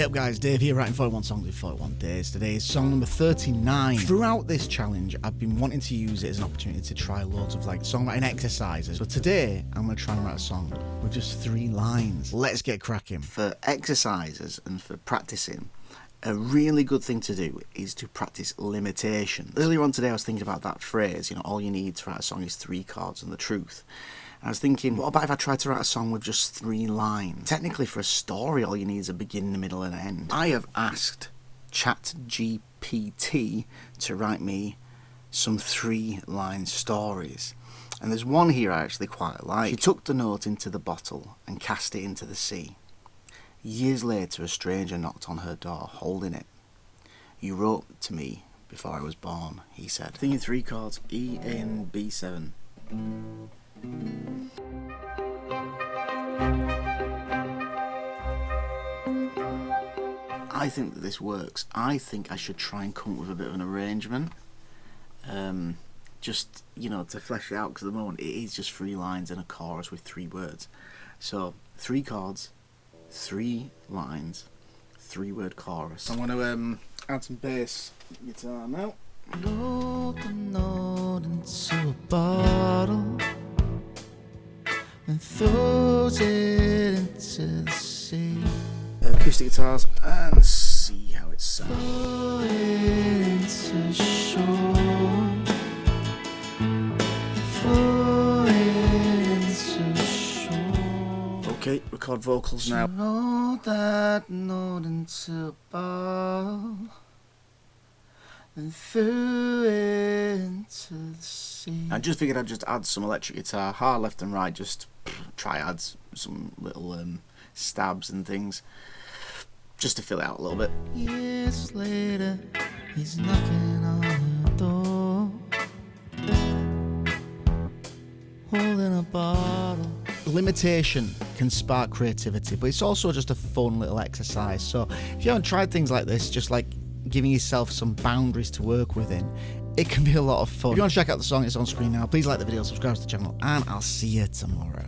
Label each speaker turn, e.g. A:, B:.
A: Hey up guys, Dave here, writing 41 songs in 41 days. Today is song number 39. Throughout this challenge, I've been wanting to use it as an opportunity to try loads of songwriting exercises. So today, I'm going to try and write a song with just 3 lines. Let's get cracking. For exercises and for practicing, a really good thing to do is to practice limitation. Earlier on today, I was thinking about that phrase, all you need to write a song is 3 chords and the truth. I was thinking, what about if I tried to write a song with just 3 lines? Technically, for a story, all you need is a beginning, a middle, and an end. I have asked ChatGPT to write me some 3-line stories. And there's one here I actually quite like. She took the note into the bottle and cast it into the sea. Years later, a stranger knocked on her door, holding it. You wrote to me before I was born, he said. Thinking 3 chords, E, A, and B7. I think that this works. I think I should try and come up with a bit of an arrangement. Just, to flesh it out, because at the moment it is just 3 lines and a chorus with 3 words. So, 3 chords, 3 lines, 3-word chorus. I'm going to add some bass guitar now. Load the note into a bottle and throws it into the sea. Acoustic guitars and see how it sounds. Throw it into shore. Throw it into shore. Okay, record vocals now. Load that note into a bottle and threw it into the sea. I just figured I'd just add some electric guitar, hard left and right, just try add some little stabs and things, just to fill it out a little bit. Years later, he's knocking on her door, holding a bottle. Limitation can spark creativity, but it's also just a fun little exercise. So if you haven't tried things like this, just giving yourself some boundaries to work within, it can be a lot of fun. If you want to check out the song, it's on screen now. Please like the video, subscribe to the channel, and I'll see you tomorrow.